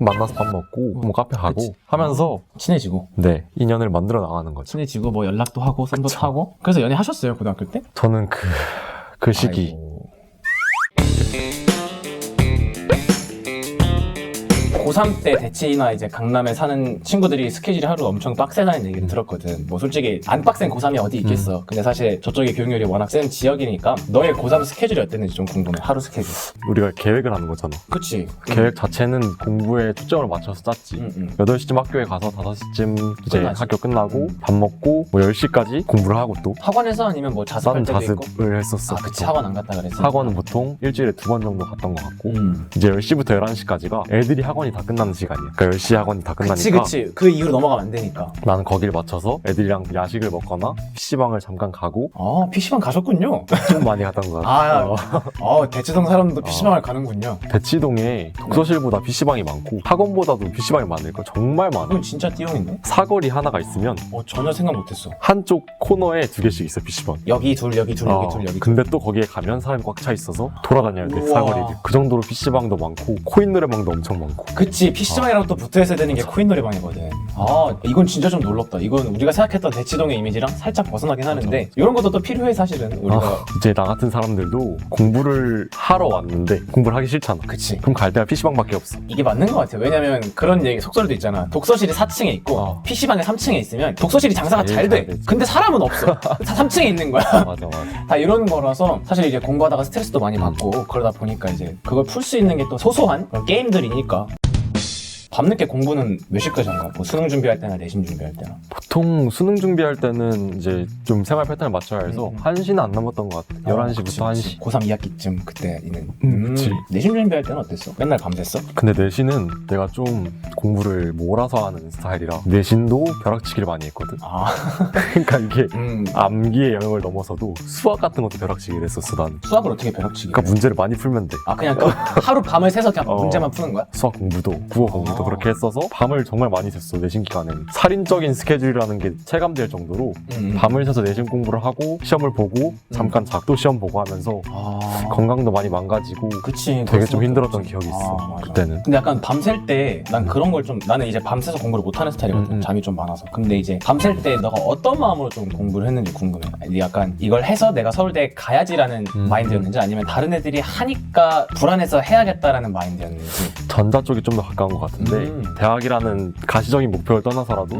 만나서 밥 먹고 뭐 카페 가고 그치. 하면서 친해지고 네 인연을 만들어 나가는 거죠. 친해지고 뭐 연락도 하고 썸도 그쵸. 타고. 그래서 연애하셨어요 고등학교 때? 저는 그 시기 아이고. 고3 때 대치나 이제 강남에 사는 친구들이 스케줄이 하루 엄청 빡세다는 얘기를 들었거든. 뭐 솔직히 안 빡센 고3이 어디 있겠어. 근데 사실 저쪽에 교육열이 워낙 센 지역이니까 너의 고3 스케줄이 어땠는지 좀 궁금해. 하루 스케줄. 우리가 계획을 하는 거잖아. 그치. 계획 자체는 공부에 초점을 맞춰서 짰지. 8시쯤 학교에 가서 5시쯤 이제 끝나지. 학교 끝나고 밥 먹고 뭐 10시까지 공부를 하고 또 학원에서 아니면 뭐 자습할 나는 때도 있고? 자습을 했었어. 아 그치. 보통. 학원 안 갔다 그랬어. 학원은 보통 일주일에 2번 정도 갔던 것 같고 음. 이제 10시부터 11시까지가 애들이 학원이 다 끝나는 시간이야. 그러니까 10시에 학원이 다 끝나니까 그치. 그 이후로 넘어가면 안 되니까. 나는 거기를 맞춰서 애들이랑 야식을 먹거나 PC방을 잠깐 가고 아 PC방 가셨군요. 좀 많이 갔던 것 같아. 대치동 사람도 PC방을 가는군요. 대치동에 독서실보다 PC방이 많고 학원보다도 PC방이 많으니까 정말 많아. 그건 진짜 띠용인데? 사거리 하나가 있으면 전혀 생각 못했어. 한쪽 코너에 2개씩 있어 PC방. 여기 둘, 여기 둘, 여기 둘, 여기 둘. 근데 또 거기에 가면 사람이 꽉 차 있어서 돌아다녀야 돼. 우와. 사거리를. 그 정도로 PC방도 많고 코인 노래방도 엄청 많고. 그치, PC방이랑 또 붙어 있어야 되는 게 코인 노래방이거든. 이건 진짜 좀 놀랍다. 이건 우리가 생각했던 대치동의 이미지랑 살짝 벗어나긴 하는데 이런 것도 또 필요해 사실은 우리가. 이제 나 같은 사람들도 공부를 하러 왔는데 공부를 하기 싫잖아. 그치. 그럼 갈 데가 PC방밖에 없어. 이게 맞는 것 같아요. 왜냐면 그런 얘기 속설도 있잖아. 독서실이 4층에 있고 PC방이 3층에 있으면 독서실이 장사가 제일 잘 돼. 잘 되지. 근데 사람은 없어. 다 3층에 있는 거야. 맞아. 다 이런 거라서 사실 이제 공부하다가 스트레스도 많이 받고 그러다 보니까 이제 그걸 풀 수 있는 게 또 소소한 그런 게임들이니까. 밤늦게 공부는 몇 시까지 한 거야? 뭐 수능 준비할 때나 내신 준비할 때나? 보통 수능 준비할 때는 이제 좀 생활 패턴을 맞춰야 해서 1시는 안 넘었던 것 같아. 11시부터 1시. 고3 2학기쯤 그때 있는. 그치. 내신 준비할 때는 어땠어? 맨날 밤샜어? 근데 내신은 내가 좀 공부를 몰아서 하는 스타일이라 내신도 벼락치기를 많이 했거든. 그러니까 이게 암기의 영역을 넘어서도 수학 같은 것도 벼락치기를 했었어 난. 수학을 어떻게 벼락치기? 그러니까 문제를 많이 풀면 돼. 그냥 그 하루 밤을 새서 그냥 문제만 푸는 거야? 수학 공부도 국어 공부도 그렇게 했어서 밤을 정말 많이 샜어. 내신 기간에는 살인적인 스케줄이라는 게 체감될 정도로 밤을 새서 내신 공부를 하고 시험을 보고 잠깐 자 또 시험 보고 하면서 건강도 많이 망가지고 그치. 되게 좀 힘들었던 기억이 있어. 맞아. 그때는. 근데 약간 밤샐 때 난 그런 걸 좀 나는 이제 밤새서 공부를 못하는 스타일이거든. 잠이 좀 많아서. 근데 이제 밤샐 때 너가 어떤 마음으로 좀 공부를 했는지 궁금해. 약간 이걸 해서 내가 서울대 가야지라는 마인드였는지 아니면 다른 애들이 하니까 불안해서 해야겠다라는 마인드였는지. 전자 쪽이 좀 더 가까운 것 같은데 대학이라는 가시적인 목표를 떠나서라도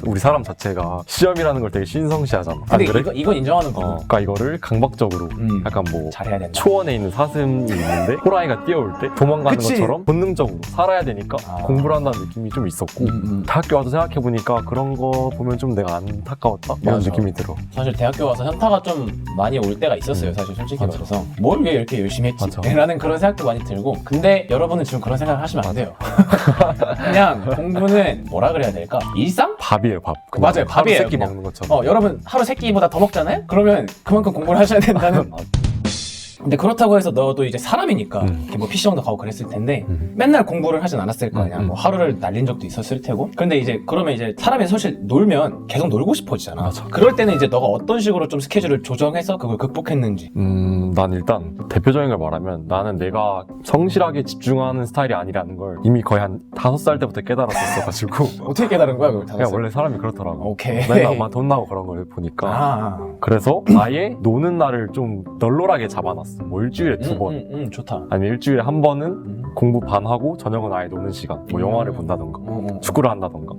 우리 사람 자체가 시험이라는 걸 되게 신성시하잖아. 근데 안 그래? 이건 인정하는 부분. 그러니까 이거를 강박적으로 약간 뭐 잘해야 된다. 초원에 있는 사슴이 있는데 호랑이가 뛰어올 때 도망가는 그치. 것처럼 본능적으로 살아야 되니까 공부를 한다는 느낌이 좀 있었고 대학교 와서 생각해보니까 그런 거 보면 좀 내가 안타까웠다 이런 맞아. 느낌이 들어. 사실 대학교 와서 현타가 좀 많이 올 때가 있었어요. 사실 솔직히 맞아. 말해서 뭘 왜 이렇게 열심히 했지? 맞아. 라는 그런 생각도 많이 들고. 근데 여러분은 지금 그런 생각을 하시면 안 돼요. 그냥 공부는 뭐라 그래야 될까? 일상? 밥이에요 밥. 맞아요, 밥이에요, 하루 세끼 그냥. 먹는 것처럼. 여러분 하루 세 끼보다 더 먹잖아요? 그러면 그만큼 공부를 하셔야 된다는. 근데 그렇다고 해서 너도 이제 사람이니까 이렇게 뭐 PC방도 가고 그랬을 텐데 맨날 공부를 하진 않았을 거 아니야. 뭐 하루를 날린 적도 있었을 테고. 근데 이제 그러면 이제 사람이 사실 놀면 계속 놀고 싶어지잖아. 맞아. 그럴 때는 이제 너가 어떤 식으로 좀 스케줄을 조정해서 그걸 극복했는지. 난 일단 대표적인 걸 말하면 나는 내가 성실하게 집중하는 스타일이 아니라는 걸 이미 거의 한 5살 때부터 깨달았었어가지고 어떻게 깨달은 거야 그걸? 그냥 원래 사람이 그렇더라고. 오케이. 맨날 아마 돈 나고 그런 걸 보니까 그래서 아예 노는 날을 좀 널널하게 잡아놨어. 뭐 일주일에 2번 좋다. 아니면 일주일에 한 번은 공부 반 하고 저녁은 아예 노는 시간. 뭐 영화를 본다던가 축구를 한다던가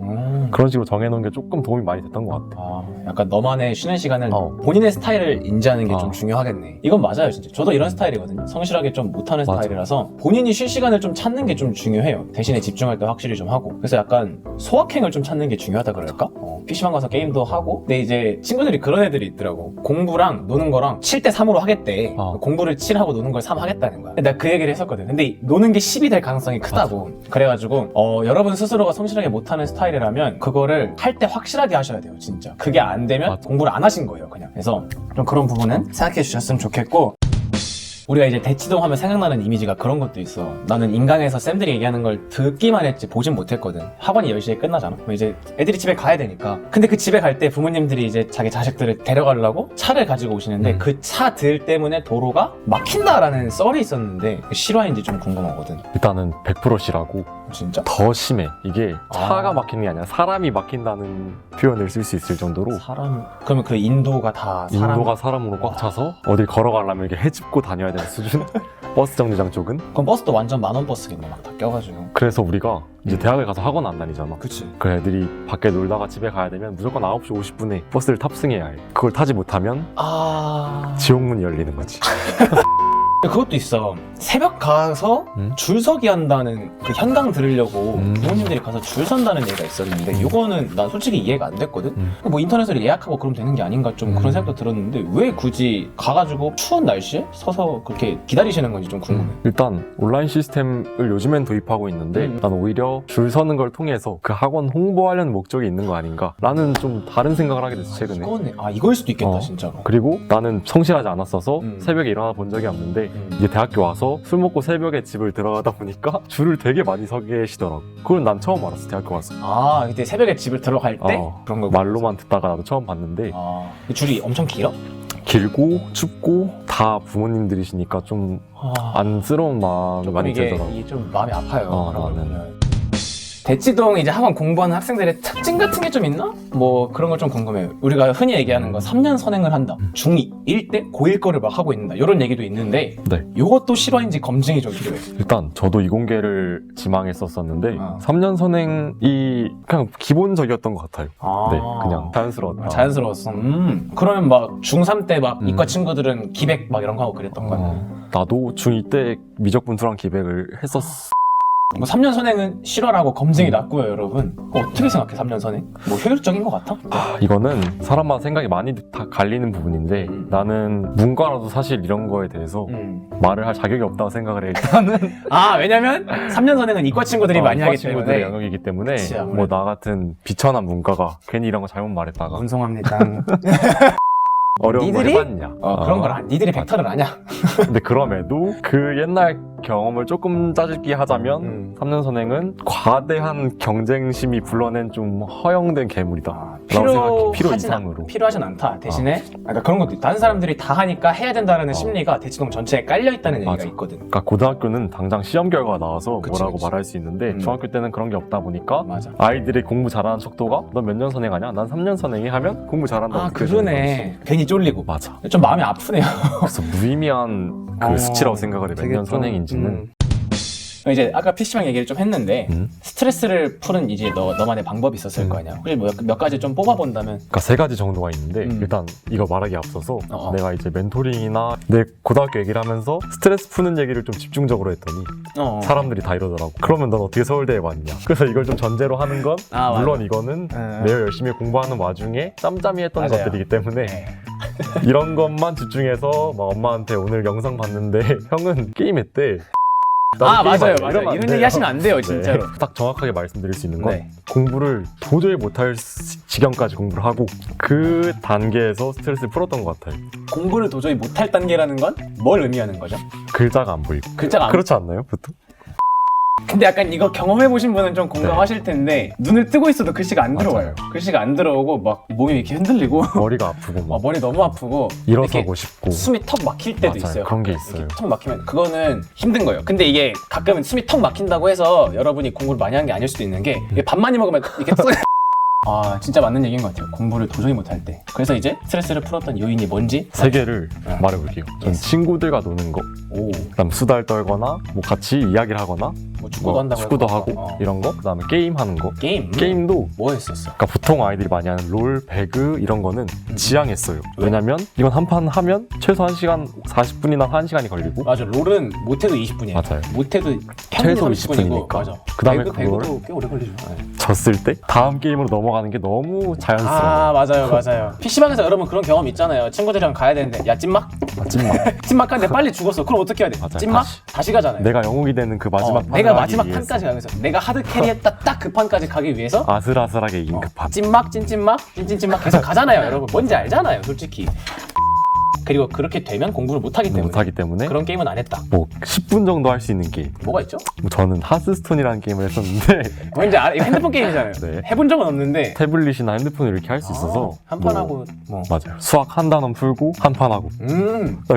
그런 식으로 정해놓은 게 조금 도움이 많이 됐던 것 같아. 약간 너만의 쉬는 시간을 본인의 스타일을 인지하는 게 좀 중요하겠네. 이건 맞아요 진짜. 저도 이런 스타일이거든요. 성실하게 좀 못하는 맞아. 스타일이라서 본인이 쉴 시간을 좀 찾는 게 좀 중요해요. 대신에 집중할 때 확실히 좀 하고. 그래서 약간 소확행을 좀 찾는 게 중요하다 그럴까? PC방 가서 게임도 하고. 근데 이제 친구들이 그런 애들이 있더라고. 공부랑 노는 거랑 7대 3으로 하겠대. 공부를 7하고 노는 걸 3 하겠다는 거야. 근데 나 그 얘기를 했었거든. 근데 노는 게 10이 될 가능성이 크다고. 맞아. 그래가지고 여러분 스스로가 성실하게 못하는 스타일이라면 그거를 할 때 확실하게 하셔야 돼요 진짜. 그게 안 되면 맞아. 공부를 안 하신 거예요 그냥. 그래서 좀 그런 부분은 생각해 주셨으면 좋겠고. 우리가 이제 대치동 하면 생각나는 이미지가 그런 것도 있어. 나는 인강에서 쌤들이 얘기하는 걸 듣기만 했지 보진 못했거든. 학원이 10시에 끝나잖아. 그럼 이제 애들이 집에 가야 되니까. 근데 그 집에 갈 때 부모님들이 이제 자기 자식들을 데려가려고 차를 가지고 오시는데 그 차 들 때문에 도로가 막힌다라는 썰이 있었는데 실화인지 좀 궁금하거든. 일단은 100% C라고 진짜? 더 심해. 이게 차가 아. 막히는 게 아니라 사람이 막힌다는 표현을 쓸 수 있을 정도로 그러면 그 인도가 다 인도가 사람으로 꽉 차서 어딜 걸어가려면 이렇게 헤집고 다녀야 되는 수준? 버스 정류장 쪽은? 그럼 버스도 완전 만원 버스겠네 막 다 껴가지고. 그래서 우리가 이제 대학을 가서 학원 안 다니잖아. 그치. 그 애들이 밖에 놀다가 집에 가야 되면 무조건 9시 50분에 버스를 탑승해야 해. 그걸 타지 못하면 지옥문이 열리는 거지. 그것도 있어. 새벽 가서 줄 서기 한다는 그 현강 들으려고 부모님들이 가서 줄 선다는 얘기가 있었는데 이거는 난 솔직히 이해가 안 됐거든. 뭐 인터넷으로 예약하고 그러면 되는 게 아닌가 좀 그런 생각도 들었는데 왜 굳이 가가지고 추운 날씨에 서서 그렇게 기다리시는 건지 좀 궁금해. 일단 온라인 시스템을 요즘엔 도입하고 있는데 난 오히려 줄 서는 걸 통해서 그 학원 홍보하려는 목적이 있는 거 아닌가 라는 좀 다른 생각을 하게 됐어 최근에. 이거일 수도 있겠다 어. 진짜로. 그리고 나는 성실하지 않았어서 새벽에 일어나 본 적이 없는데 이제 대학교 와서 술 먹고 새벽에 집을 들어가다 보니까 줄을 되게 많이 서 계시더라고. 그건 난 처음 알았어 대학교 와서. 그때 새벽에 집을 들어갈 때? 그런 거 말로만 듣다가 나도 처음 봤는데 그 줄이 엄청 길어? 길고 춥고 다 부모님들이시니까 좀 안쓰러운 마음이 많이 들더라고. 이게 좀 마음이 아파요. 그런 걸 나는. 보면. 대치동 이제 학원 공부하는 학생들의 특징 같은 게 좀 있나? 뭐 그런 걸 좀 궁금해요. 우리가 흔히 얘기하는 거 3년 선행을 한다. 중2, 1대 고1 거를 막 하고 있는다. 이런 얘기도 있는데 네. 이것도 실화인지 검증이 좀 필요해. 일단 저도 이공계를 지망했었었는데 3년 선행이 그냥 기본적이었던 것 같아요. 네, 그냥 자연스러웠다. 자연스러웠어. 그러면 막 중3 때 막 이과 친구들은 기백 막 이런 거 하고 그랬던 거야. 나도 중2 때 미적분수랑 기백을 했었어. 뭐 3년 선행은 실화라고 검증이 났고요, 여러분. 어떻게 생각해, 3년 선행? 뭐 효율적인 것 같아? 이거는 사람마다 생각이 많이 다 갈리는 부분인데 나는 문과라도 사실 이런 거에 대해서 말을 할 자격이 없다고 생각을 해. 일단은 왜냐면 3년 선행은 이과 친구들이 많이 하기 때문에. 친구들의 영역이기 때문에 그치, 뭐 나 같은 비천한 문과가 괜히 이런 거 잘못 말했다가 운송합니다. 어려운 거 니들이? 해봤냐. 그런 걸 니들이 벡터를 아냐? 근데 그럼에도 그 옛날 경험을 조금 짜집기 하자면 3년 선행은 과대한 경쟁심이 불러낸 좀 허용된 괴물이다. 라고 생각해. 필요 이상으로. 필요하진 않다. 대신에 그러니까 그런 것도 있다. 다른 사람들이 다 하니까 해야 된다는 심리가 대치동 전체에 깔려있다는 얘기가 맞아. 있거든. 그러니까 고등학교는 당장 시험 결과가 나와서 그치, 뭐라고 그치. 말할 수 있는데 중학교 때는 그런 게 없다 보니까 맞아. 아이들이 공부 잘하는 척도가 너 몇 년 선행하냐? 난 3년 선행이 하면 공부 잘한다고 느껴지는 그러네. 괜히 쫄리고. 거지. 맞아. 좀 마음이 아프네요. 그래서 무의미한 그 수치라고 생각을 해. 몇 년 선행인지는. 이제 아까 PC방 얘기를 좀 했는데 스트레스를 푸는 이제 너만의 방법이 있었을 거 아니야. 혹시 뭐 몇 가지 좀 뽑아본다면? 그러니까 세 가지 정도가 있는데 일단 이거 말하기 앞서서 어어. 내가 이제 멘토링이나 내 고등학교 얘기를 하면서 스트레스 푸는 얘기를 좀 집중적으로 했더니 사람들이 다 이러더라고. 그러면 넌 어떻게 서울대에 왔냐? 그래서 이걸 좀 전제로 하는 건 물론 이거는 내가 열심히 공부하는 와중에 짬짬이 했던 맞아요. 것들이기 때문에 이런 것만 집중해서 막 엄마한테 오늘 영상 봤는데 형은 게임했대. 맞아요. 이런 얘기 하시면 안 돼요, 진짜로. 딱 정확하게 말씀드릴 수 있는 건 네. 공부를 도저히 못할 지경까지 공부를 하고 그 단계에서 스트레스를 풀었던 것 같아요. 공부를 도저히 못할 단계라는 건 뭘 의미하는 거죠? 글자가 안 보이고. 글자가 안 그렇지 않나요, 보통? 근데 약간 이거 경험해보신 분은 좀 공감하실 텐데 눈을 뜨고 있어도 글씨가 안 들어와요. 글씨가 안 들어오고 막 몸이 이렇게 흔들리고 머리가 아프고 막 머리 너무 아프고 일어서고 이렇게 싶고 숨이 턱 막힐 때도 맞아요. 있어요. 그런 게 있어요. 이렇게 턱 막히면 그거는 힘든 거예요. 근데 이게 가끔은 숨이 턱 막힌다고 해서 여러분이 공부를 많이 한 게 아닐 수도 있는 게 이게 밥 많이 먹으면 이렇게 진짜 맞는 얘기인 것 같아요. 공부를 도저히 못할 때. 그래서 이제 스트레스를 풀었던 요인이 뭔지 세 개를 말해볼게요. 전 친구들과 노는 거, 그다음 수다를 떨거나 뭐 같이 이야기를 하거나 뭐 축구도 한다고 축구도 해서. 하고 이런 거, 그다음에 게임 하는 거. 게임? 게임도 뭐 했었어? 그러니까 보통 아이들이 많이 하는 롤, 배그 이런 거는 지향했어요. 왜냐면 이건 한 판 하면 최소 1시간 40분이나 1시간이 걸리고 맞아. 롤은 못해도 20분이에요. 맞아요. 못해도 최소 30분이고 20분이니까. 맞아. 그다음에 배그도 꽤 오래 걸리죠. 졌을 때 다음 게임으로 넘어가는 게 너무 자연스러워요. 맞아요. PC방에서 여러분 그런 경험 있잖아요. 친구들이랑 가야 되는데 야 찐막? 찐막. 찐막하는데 빨리 죽었어. 그럼 어떻게 해야 돼? 맞아요. 찐막? 다시 가잖아요. 내가 영웅이 되는 그 마지막 판을 내가 하기 마지막 위해서. 판까지 가기 위해서 내가 하드 캐리했다 딱 그 판까지 가기 위해서 아슬아슬하게 이긴 그 판. 찐막 찐찐막 찐찐찐막 계속 가잖아요. 여러분 뭔지 알잖아요. 솔직히 그리고 그렇게 되면 공부를 못하기 때문에 못하기 때문에 그런 게임은 안 했다. 뭐 10분 정도 할 수 있는 게임. 뭐가 있죠? 뭐 저는 하스스톤이라는 게임을 했었는데 뭔지 알아? 이거 핸드폰 게임이잖아요. 네. 해본 적은 없는데 태블릿이나 핸드폰으로 이렇게 할 수 있어서 한 판 하고 뭐 맞아요. 수학 한 단원 풀고 한 판 하고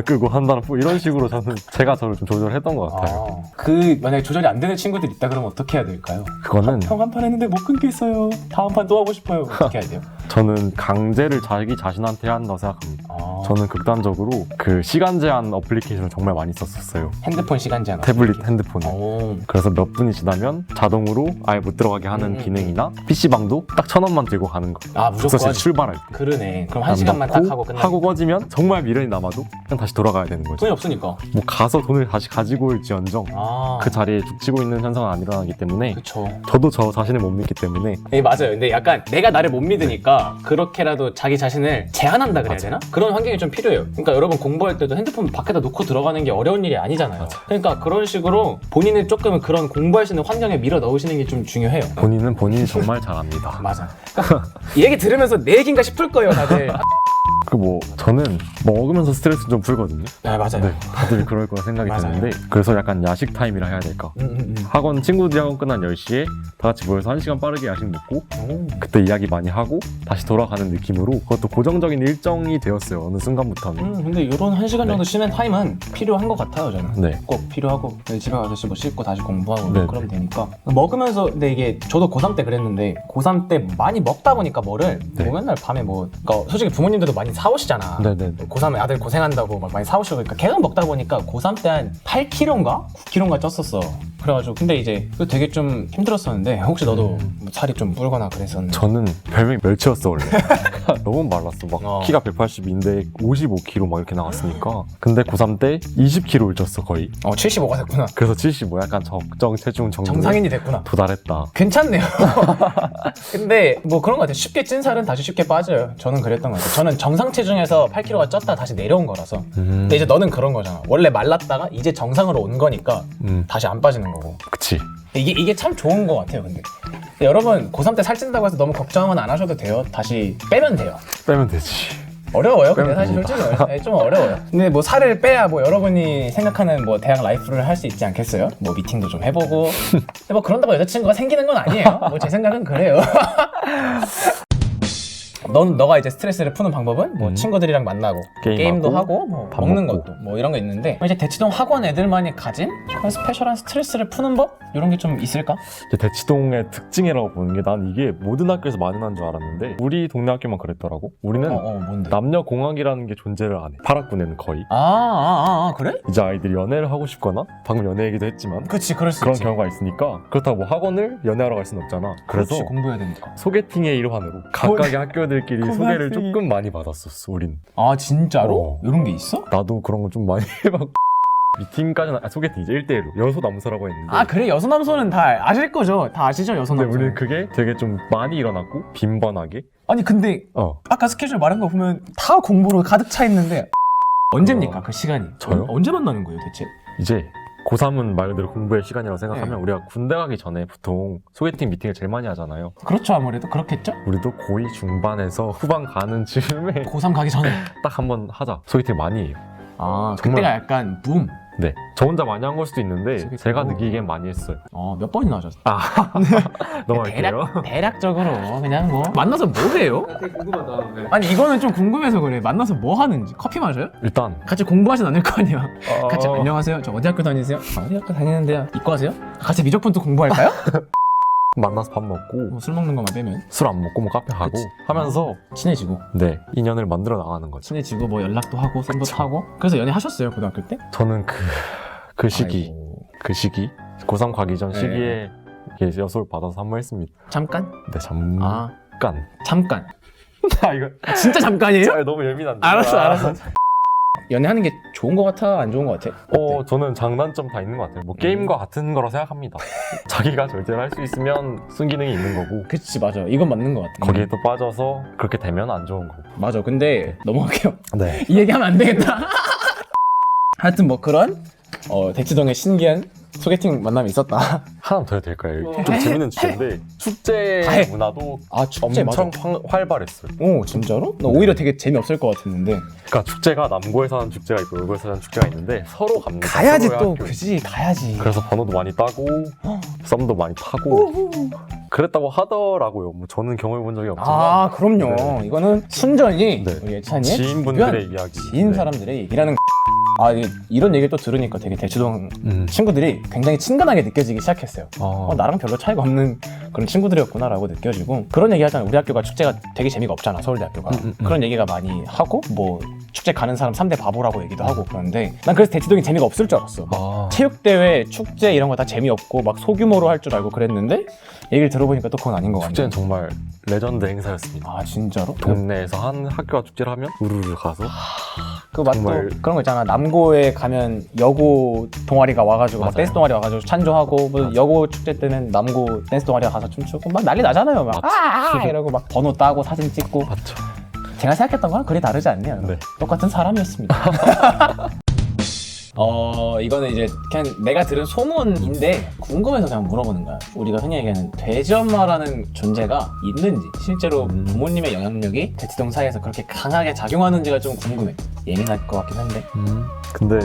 끄고 한 단원 풀고 이런 식으로 저는 제가 저를 좀 조절했던 것 같아요. 그 만약에 조절이 안 되는 친구들 있다 그러면 어떻게 해야 될까요? 그거는 형 한 판 했는데 못 끊겠어요. 다음 판 또 하고 싶어요. 어떻게 해야 돼요? 저는 강제를 자기 자신한테 해야 한다고 생각합니다. 아, 저는 극단적으로 그 시간 제한 어플리케이션을 정말 많이 썼었어요. 핸드폰 시간 제한. 태블릿 핸드폰에. 오. 그래서 몇 분이 지나면 자동으로 아예 못 들어가게 하는 기능이나 PC방도 딱 1,000원만 들고 가는 거. 아 무조건. 사실 출발할 때. 그러네. 그럼 한 시간만 딱 하고 끝나. 하고 꺼지면 정말 미련이 남아도 그냥 다시 돌아가야 되는 거죠. 돈이 없으니까. 뭐 가서 돈을 다시 가지고 올지언정 아. 그 자리에 죽치고 있는 현상은 안 일어나기 때문에 그쵸. 저도 저 자신을 못 믿기 때문에 네, 맞아요. 근데 약간 내가 나를 못 믿으니까 그렇게라도 자기 자신을 제한한다 그래야 되나? 그런 환경이 좀 필요해요. 그러니까 여러분 공부할 때도 핸드폰 밖에다 놓고 들어가는 게 어려운 일이 아니잖아요. 그러니까 그런 식으로 본인을 조금 그런 공부할 수 있는 환경에 밀어 넣으시는 게 좀 중요해요. 본인은 본인이 정말 잘합니다. 맞아. 그러니까 이 얘기 들으면서 내 얘기인가 싶을 거예요, 다들. 그 뭐 저는 먹으면서 스트레스 좀 풀거든요. 네, 맞아요. 네, 다들 그럴 거라 생각이 맞아요. 드는데 그래서 약간 야식 타임이라 해야 될까? 학원 친구들이 학원 끝난 10시에 다 같이 모여서 1시간 빠르게 야식 먹고 그때 이야기 많이 하고 다시 돌아가는 느낌으로 그것도 고정적인 일정이 되었어요. 어느 순간부터는. 근데 이런 1시간 정도 네. 쉬는 타임은 필요한 것 같아요, 저는. 네. 꼭 필요하고 집에 가서 뭐 씻고 다시 공부하고 네. 그러면 되니까 먹으면서 근데 이게 저도 고3 때 그랬는데 고3 때 많이 먹다 보니까 뭐를 네. 뭐 맨날 밤에 뭐 그러니까 솔직히 부모님들도 많이 사오시잖아. 네네. 고3에 아들 고생한다고 막 많이 사오시고 그러니까 계속 먹다 보니까 고3 때 한 8kg인가? 9kg인가 쪘었어. 그래가지고 근데 이제 그거 되게 좀 힘들었었는데 혹시 너도 뭐 살이 좀 불거나 그랬었는데 저는 별명이 멸치였어 원래. 너무 말랐어. 막 키가 180인데 55kg 막 이렇게 나왔으니까. 근데 고3 때 20kg를 쪘어 거의. 75가 됐구나. 그래서 75 약간 적정 체중 정도 정상인이 됐구나. 도달했다. 괜찮네요. 근데 뭐 그런 것 같아요. 쉽게 찐 살은 다시 쉽게 빠져요. 저는 그랬던 것 같아요. 저는 정상 체중에서 8kg가 쪘다 다시 내려온 거라서. 근데 이제 너는 그런 거잖아. 원래 말랐다가 이제 정상으로 온 거니까 다시 안 빠지는 거고. 그치. 이게 참 좋은 것 같아요. 근데 여러분 고3 때 살찐다고 해서 너무 걱정은 안 하셔도 돼요. 다시 빼면 돼요. 빼면 되지. 어려워요. 근데 빼면 사실 됩니다. 솔직히 네, 좀 어려워요. 근데 뭐 살을 빼야 뭐 여러분이 생각하는 뭐 대학 라이프를 할 수 있지 않겠어요? 뭐 미팅도 좀 해보고. 근데 뭐 그런다고 여자친구가 생기는 건 아니에요. 뭐 제 생각은 그래요. 너가 이제 스트레스를 푸는 방법은 뭐 친구들이랑 만나고 게임도 하고 뭐 밥 먹는 먹고. 것도 뭐 이런 게 있는데 이제 대치동 학원 애들만이 가진 그런 스페셜한 스트레스를 푸는 법 이런 게 좀 있을까? 이제 대치동의 특징이라고 보는 게 난 이게 모든 학교에서 만연한 줄 알았는데 우리 동네 학교만 그랬더라고. 우리는 뭔데? 남녀 공학이라는 게 존재를 안 해. 8학군에는 거의. 그래? 이제 아이들이 연애를 하고 싶거나 방금 연애 얘기도 했지만 그치 그럴 수 그런 있지. 경우가 있으니까 그렇다고 뭐 학원을 연애하러 갈 수는 없잖아. 그래서 그렇지, 공부해야 되니까. 소개팅의 일환으로 각각의 학교들끼리 고마워. 소개를 조금 많이 받았었어 우린. 아 진짜로? 어. 이런 게 있어? 나도 그런 거 좀 많이 해봤고 미팅까지는 소개팅 이제 1대1로 여소남소라고 했는데 아 그래? 여소남소는 다 아실 거죠? 다 아시죠 근데 여소남소? 우리는 그게 되게 좀 많이 일어났고 빈번하게 아니 근데 아까 스케줄 말한 거 보면 다 공부로 가득 차 있는데 언제입니까 그 시간이? 저요? 언제 만나는 거예요 대체? 이제 고3은 말 그대로 공부의 시간이라고 생각하면 네. 우리가 군대 가기 전에 보통 소개팅 미팅을 제일 많이 하잖아요. 그렇죠 아무래도 그렇겠죠? 우리도 고2 중반에서 후반 가는 즈음에 고3 가기 전에 딱 한번 하자. 소개팅 많이 해요. 아 정말. 그때가 약간 붐. 네. 저 혼자 많이 한 걸 수도 있는데 소개팅. 제가 느끼기엔 많이 했어요. 몇 번이나 하셨어요? 넘어갈게요. 대략적으로 그냥 뭐 만나서 뭐 해요? 되게 궁금하다. 네. 아니 이거는 좀 궁금해서 그래. 만나서 뭐 하는지. 커피 마셔요? 일단 같이 공부하진 않을 거 아니야. 같이 어, 안녕하세요. 저 어디 학교 다니세요? 어디 학교 다니는데요. 이과하세요? 같이 미적분도 공부할까요? 만나서 밥 먹고 술 먹는 것만 빼면 술 안 먹고 뭐 카페 가고 그치. 하면서 친해지고 네 인연을 만들어 나가는 거죠. 친해지고 뭐 연락도 하고 썸도 그쵸. 타고. 그래서 연애하셨어요 고등학교 때? 저는 그 시기 아이고. 그 시기 고3 가기 전 네. 시기에 이렇게 여소를 받아서 선물했습니다. 잠깐? 네 잠깐. 잠깐. 아 이거 진짜 잠깐이에요? 아, 너무 예민한데. 알았어. 연애하는 게 좋은 거 같아? 안 좋은 거 같아? 저는 장단점 다 있는 것 같아요. 뭐 게임과 같은 거라 생각합니다. 자기가 절대로 할 수 있으면 순기능이 있는 거고 그치 맞아. 이건 맞는 거 같아. 거기에 또 빠져서 그렇게 되면 안 좋은 거고. 맞아. 근데 넘어갈게요. 네. 이 얘기하면 안 되겠다. 하여튼 뭐 그런 대치동의 신기한 소개팅 만남이 있었다. 하나 더 해도 될까요? 좀 재밌는 주제인데 축제 다 해. 문화도 아 축제 엄청 맞아. 활발했어요. 오 진짜로? 나 오히려 되게 재미없을 것 같았는데. 그러니까 축제가 남고에서 하는 축제가 있고 여고에서 하는 축제가 있는데 서로 갑니다. 가야지 서로의 또 학교에. 그지 가야지. 그래서 번호도 많이 따고 썸도 많이 타고 그랬다고 하더라고요. 뭐 저는 경험해 본 적이 없지만 아 그럼요. 네. 이거는 순전히 네. 우리 예찬이의 지인분들의 이야기. 지인 네. 사람들의 얘기라는 아 이런 얘기 또 들으니까 되게 대치동 친구들이 굉장히 친근하게 느껴지기 시작했어요. 나랑 별로 차이가 없는 그런 친구들이었구나라고 느껴지고 그런 얘기 하잖아요. 우리 학교가 축제가 되게 재미가 없잖아. 서울대학교가. 그런 얘기가 많이 하고 뭐 축제 가는 사람 3대 바보라고 얘기도 하고 그러는데 난 그래서 대치동이 재미가 없을 줄 알았어. 체육대회, 축제 이런 거 다 재미없고 막 소규모로 할 줄 알고 그랬는데 얘기를 들어보니까 또 그건 아닌 것 같네. 축제는 정말 레전드 행사였습니다. 아 진짜로? 동네에서 한 학교가 축제를 하면 우르르 가서 그 맛도 정말- 그런 거 있잖아. 남고에 가면 여고 동아리가 와가지고 막 맞아요. 댄스 동아리 와가지고 찬조하고 뭐 여고 축제 때는 남고 댄스 동아리가 가서 춤추고 막 난리 나잖아요. 막 이러고 막 번호 따고 사진 찍고. 맞죠. 제가 생각했던 거랑 그리 다르지 않네요. 네. 똑같은 사람이었습니다. 이거는 이제 그냥 내가 들은 소문인데 궁금해서 그냥 물어보는 거야. 우리가 흔히 얘기하는 돼지 엄마라는 존재가 있는지 실제로 부모님의 영향력이 대치동 사이에서 그렇게 강하게 작용하는지가 좀 궁금해. 예민할 것 같긴 한데. 근데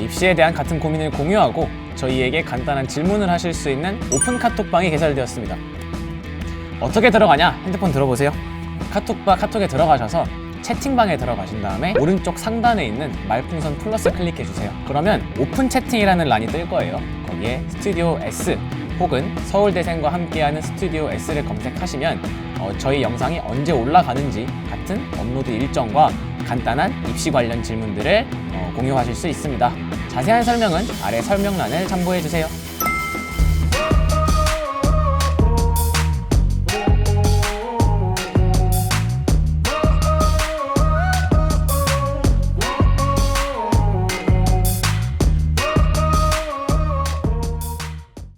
입시에 대한 같은 고민을 공유하고 저희에게 간단한 질문을 하실 수 있는 오픈 카톡방이 개설되었습니다. 어떻게 들어가냐? 핸드폰 들어보세요. 카톡에 들어가셔서 채팅방에 들어가신 다음에 오른쪽 상단에 있는 말풍선 플러스 클릭해주세요. 그러면 오픈 채팅이라는 란이 뜰 거예요. 거기에 스튜디오 S 혹은 서울대생과 함께하는 스튜디오 S를 검색하시면 저희 영상이 언제 올라가는지 같은 업로드 일정과 간단한 입시 관련 질문들을 공유하실 수 있습니다. 자세한 설명은 아래 설명란을 참고해주세요.